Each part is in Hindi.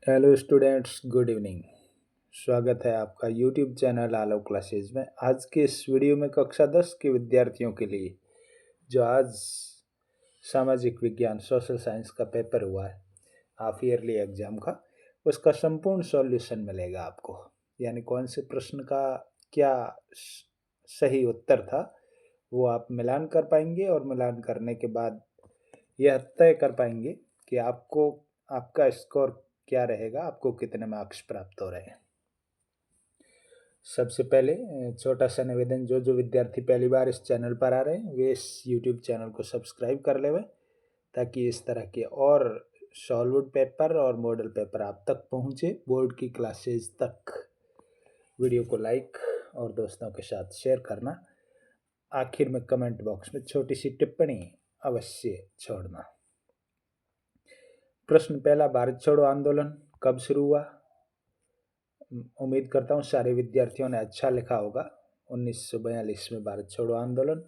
Hello students, good evening. स्वागत है आपका यूट्यूब चैनल आलो क्लासेज में। आज के इस वीडियो में कक्षा 10 के विद्यार्थियों के लिए जो आज सामाजिक विज्ञान सोशल साइंस का पेपर हुआ है, हाफ ईयरली एग्जाम का, उसका संपूर्ण सॉल्यूशन मिलेगा आपको। यानी कौन से प्रश्न का क्या सही उत्तर था वो आप मिलान कर पाएंगे और मिलान करने के बाद यह तय कर पाएंगे कि आपको आपका स्कोर क्या रहेगा, आपको कितने मार्क्स प्राप्त हो रहे हैं। सबसे पहले छोटा सा निवेदन, जो विद्यार्थी पहली बार इस चैनल पर आ रहे हैं वे इस यूट्यूब चैनल को सब्सक्राइब कर लेवे, ताकि इस तरह के और सॉल्व्ड पेपर और मॉडल पेपर आप तक पहुँचे, बोर्ड की क्लासेज तक। वीडियो को लाइक और दोस्तों के साथ शेयर करना। आखिर में कमेंट बॉक्स में छोटी सी टिप्पणी अवश्य छोड़ना। प्रश्न पहला, भारत छोड़ो आंदोलन कब शुरू हुआ? उम्मीद करता हूँ सारे विद्यार्थियों ने अच्छा लिखा होगा। 1942 में भारत छोड़ो आंदोलन।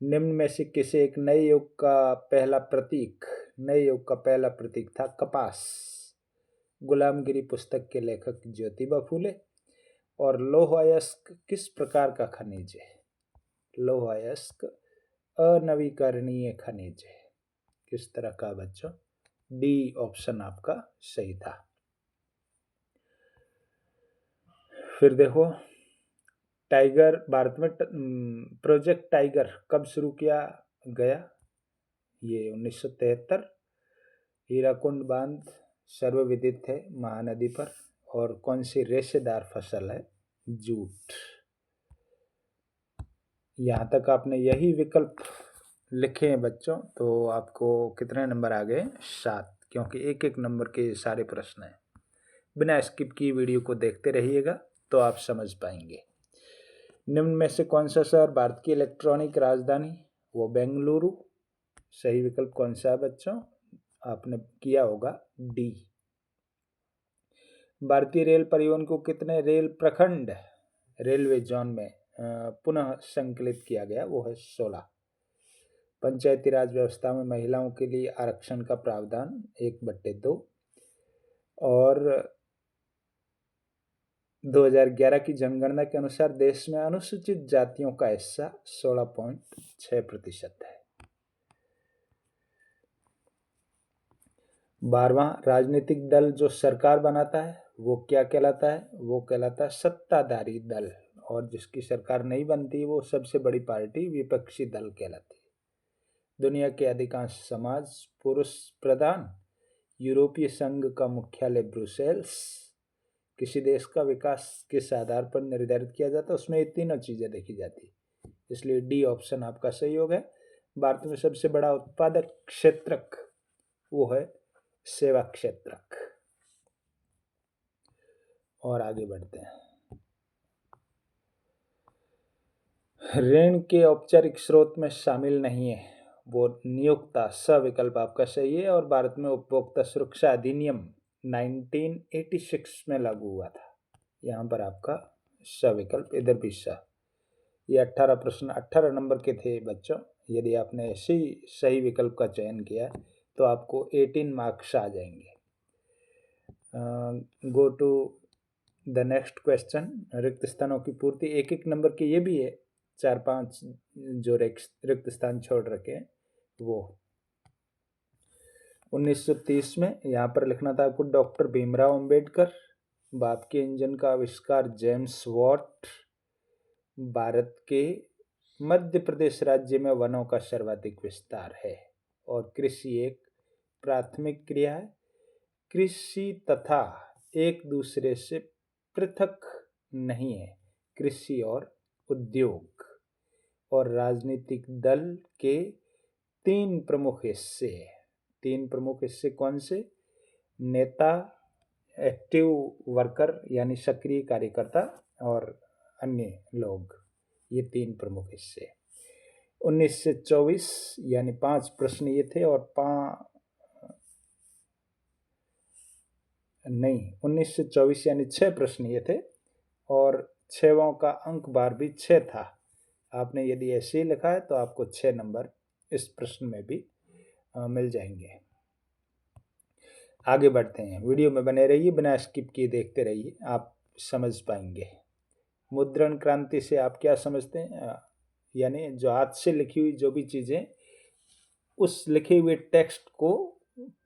निम्न में से किसे एक नए युग का पहला प्रतीक था कपास? गुलामगिरी पुस्तक के लेखक ज्योतिबा फूले। और लौह अयस्क किस प्रकार का खनिज है? लौह अयस्क अनवीकरणीय खनिज है। किस तरह का बच्चों? डी ऑप्शन आपका सही था। फिर देखो, टाइगर भारत में प्रोजेक्ट टाइगर कब शुरू किया गया? ये 1973। हीराकुंड बांध सर्वविदित है महानदी पर। और कौन सी रेशेदार फसल है? जूट। यहाँ तक आपने यही विकल्प लिखे हैं बच्चों, तो आपको कितने नंबर आ गए? 7, क्योंकि एक एक नंबर के सारे प्रश्न हैं। बिना स्किप की वीडियो को देखते रहिएगा तो आप समझ पाएंगे। निम्न में से कौन सा शहर भारत की इलेक्ट्रॉनिक राजधानी? वो बेंगलुरु। सही विकल्प कौन सा है बच्चों? आपने किया होगा डी। भारतीय रेल परिवहन को कितने रेल प्रखंड रेलवे जोन में पुनः संकलित किया गया? वो है 16। पंचायती राज व्यवस्था में महिलाओं के लिए आरक्षण का प्रावधान 1/2। और 2011 की जनगणना के अनुसार देश में अनुसूचित जातियों का हिस्सा 16.6% है। 12वां, राजनीतिक दल जो सरकार बनाता है वो क्या कहलाता है? वो कहलाता है सत्ताधारी दल। और जिसकी सरकार नहीं बनती वो सबसे बड़ी पार्टी विपक्षी दल कहलाती है। दुनिया के अधिकांश समाज पुरुष प्रधान। यूरोपीय संघ का मुख्यालय ब्रुसेल्स। किसी देश का विकास किस आधार पर निर्धारित किया जाता है? उसमें ये तीनों चीजें देखी जाती, इसलिए डी ऑप्शन आपका सही होगा। भारत में सबसे बड़ा उत्पादक क्षेत्रक वो है सेवा क्षेत्रक। और आगे बढ़ते हैं। ऋण के औपचारिक स्रोत में शामिल नहीं है वो नियोक्ता। स विकल्प आपका सही है। और भारत में उपभोक्ता सुरक्षा अधिनियम 1986 में लागू हुआ था। यहाँ पर आपका स विकल्प, इधर भी स। ये 18 प्रश्न 18 नंबर के थे बच्चों। यदि आपने ऐसे ही सही विकल्प का चयन किया तो आपको 18 मार्क्स आ जाएंगे। Go to the next question. रिक्त स्थानों की पूर्ति, एक एक नंबर के ये भी है, 4-5 जो रिक्त स्थान छोड़ रखे हैं वो। 1930 में यहाँ पर लिखना था आपको डॉक्टर भीमराव अंबेडकर। भाप के इंजन का आविष्कार जेम्स वॉट। भारत के मध्य प्रदेश राज्य में वनों का सर्वाधिक विस्तार है। और कृषि एक प्राथमिक क्रिया है। कृषि तथा एक दूसरे से पृथक नहीं है, कृषि और उद्योग। और राजनीतिक दल के 3 प्रमुख हिस्से हैं। 3 प्रमुख हिस्से कौन से? नेता, एक्टिव वर्कर यानी सक्रिय कार्यकर्ता, और अन्य लोग। ये 3 प्रमुख हिस्से। 1924 यानी 5 प्रश्न ये थे। और 1924 यानी 6 प्रश्न ये थे। और 6वां का अंक बार भी 6 था। आपने यदि ऐसे ही लिखा है तो आपको 6 नंबर इस प्रश्न में भी मिल जाएंगे। आगे बढ़ते हैं, वीडियो में बने रहिए, बिना स्किप किए देखते रहिए, आप समझ पाएंगे। मुद्रण क्रांति से आप क्या समझते हैं? यानी जो हाथ से लिखी हुई जो भी चीज़ें, उस लिखे हुए टेक्स्ट को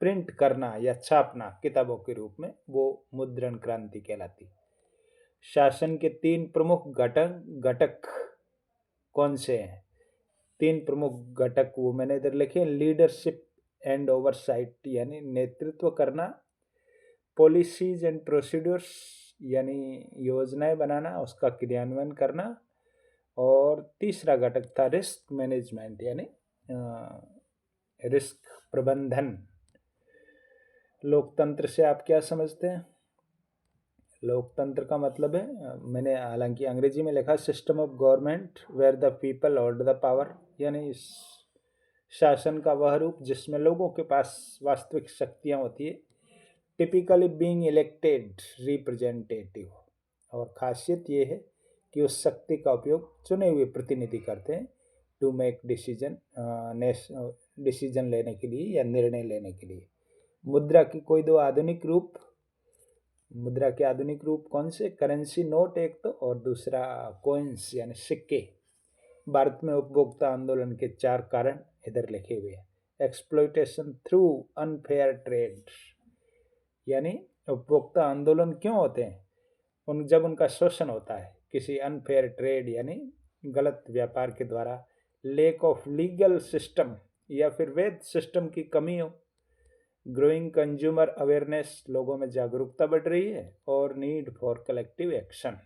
प्रिंट करना या छापना किताबों के रूप में, वो मुद्रण क्रांति कहलाती। शासन के 3 प्रमुख घटक कौन से हैं? 3 प्रमुख घटक वो मैंने इधर लिखे, लीडरशिप एंड ओवरसाइट यानी नेतृत्व करना, पॉलिसीज एंड प्रोसीड्यूर्स यानी योजनाएं बनाना, उसका क्रियान्वयन करना, और तीसरा घटक था रिस्क मैनेजमेंट यानी रिस्क प्रबंधन। लोकतंत्र से आप क्या समझते हैं? लोकतंत्र का मतलब है, मैंने हालांकि अंग्रेजी में लिखा, system of government where the people hold the power, यानी शासन का वह रूप जिसमें लोगों के पास वास्तविक शक्तियां होती है, टिपिकली बीइंग इलेक्टेड रिप्रेजेंटेटिव, और खासियत ये है कि उस शक्ति का उपयोग चुने हुए प्रतिनिधि करते हैं टू मेक डिसीजन लेने के लिए या निर्णय लेने के लिए। मुद्रा की कोई 2 आधुनिक रूप, मुद्रा के आधुनिक रूप कौन से? करेंसी नोट एक तो, और दूसरा कॉइन्स यानी सिक्के। भारत में उपभोक्ता आंदोलन के 4 कारण इधर लिखे हुए हैं। एक्सप्लॉयटेशन थ्रू अनफेयर ट्रेड, यानी उपभोक्ता आंदोलन क्यों होते हैं? जब उनका शोषण होता है किसी अनफेयर ट्रेड यानी गलत व्यापार के द्वारा, लेक ऑफ लीगल सिस्टम या फिर वैध सिस्टम की कमी हो, ग्रोइंग कंज्यूमर अवेयरनेस, लोगों में जागरूकता बढ़ रही है, और नीड फॉर कलेक्टिव एक्शन।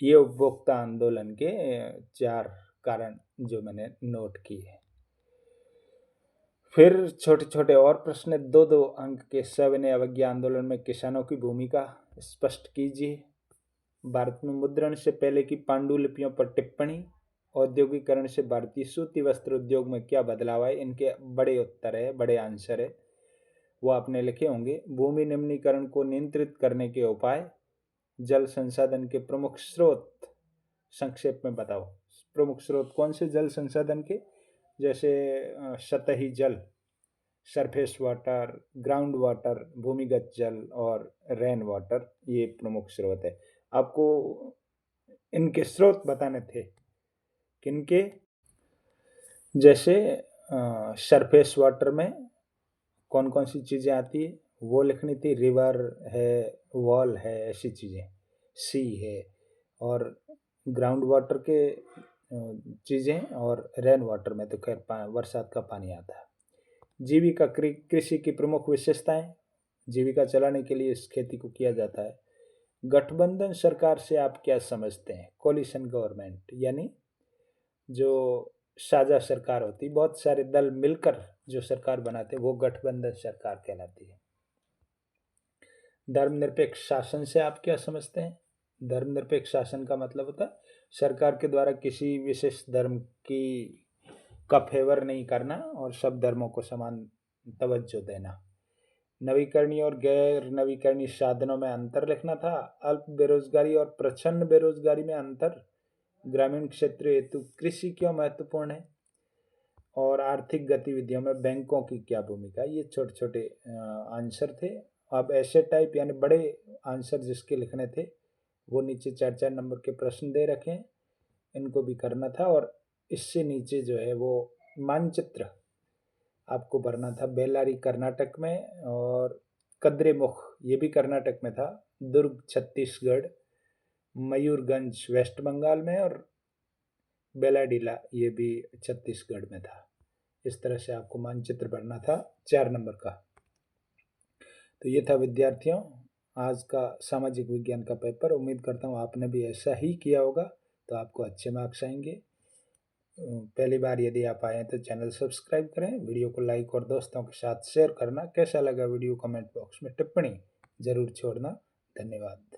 ये उपभोक्ता आंदोलन के 4 कारण जो मैंने नोट किए। फिर छोटे छोटे और प्रश्न, 2-2 अंक के। सविनय अवज्ञा आंदोलन में किसानों की भूमिका स्पष्ट कीजिए। भारत में मुद्रण से पहले की पांडुलिपियों पर टिप्पणी। औद्योगिकरण से भारतीय सूती वस्त्र उद्योग में क्या बदलाव आए? इनके बड़े उत्तर है, बड़े आंसर है, वो आपने लिखे होंगे। भूमि निम्नीकरण को नियंत्रित करने के उपाय। जल संसाधन के प्रमुख स्रोत संक्षेप में बताओ। प्रमुख स्रोत कौन से जल संसाधन के? जैसे सतही जल, सरफेस वाटर, ग्राउंड वाटर, भूमिगत जल, और रेन वाटर, ये प्रमुख स्रोत है। आपको इनके स्रोत बताने थे। किनके? जैसे सरफेस वाटर में कौन कौन सी चीज़ें आती है वो लिखनी थी। रिवर है, वॉल है, ऐसी चीज़ें, सी है, और ग्राउंड वाटर के चीज़ें, और रेन वाटर में तो खैर बरसात का पानी आता है। जीविका कृषि की प्रमुख विशेषताएं। जीविका चलाने के लिए इस खेती को किया जाता है। गठबंधन सरकार से आप क्या समझते हैं? कोलिशन गवर्नमेंट यानी जो साझा सरकार होती, बहुत सारे दल मिलकर जो सरकार बनाते, वो गठबंधन सरकार कहलाती है। धर्मनिरपेक्ष शासन से आप क्या समझते हैं? धर्मनिरपेक्ष शासन का मतलब होता है सरकार के द्वारा किसी विशेष धर्म की का फेवर नहीं करना और सब धर्मों को समान तवज्जो देना। नवीकरणीय और गैर नवीकरणीय साधनों में अंतर लिखना था। अल्प बेरोजगारी और प्रचंड बेरोजगारी में अंतर। ग्रामीण क्षेत्र हेतु कृषि क्यों महत्वपूर्ण है, और आर्थिक गतिविधियों में बैंकों की क्या भूमिका। ये छोटे छोटे आंसर थे। अब ऐसे टाइप यानी बड़े आंसर जिसके लिखने थे वो नीचे 4-4 नंबर के प्रश्न दे रखे हैं, इनको भी करना था। और इससे नीचे जो है वो मानचित्र आपको भरना था। बेल्लारी कर्नाटक में, और कद्रेमुख ये भी कर्नाटक में था। दुर्ग छत्तीसगढ़, मयूरगंज वेस्ट बंगाल में, और बेलाडीला ये भी छत्तीसगढ़ में था। इस तरह से आपको मानचित्र भरना था 4 नंबर का। तो ये था विद्यार्थियों आज का सामाजिक विज्ञान का पेपर। उम्मीद करता हूँ आपने भी ऐसा ही किया होगा, तो आपको अच्छे मार्क्स आएंगे। पहली बार यदि आप आए तो चैनल सब्सक्राइब करें, वीडियो को लाइक और दोस्तों के साथ शेयर करना। कैसा लगा वीडियो कमेंट बॉक्स में टिप्पणी जरूर छोड़ना। धन्यवाद।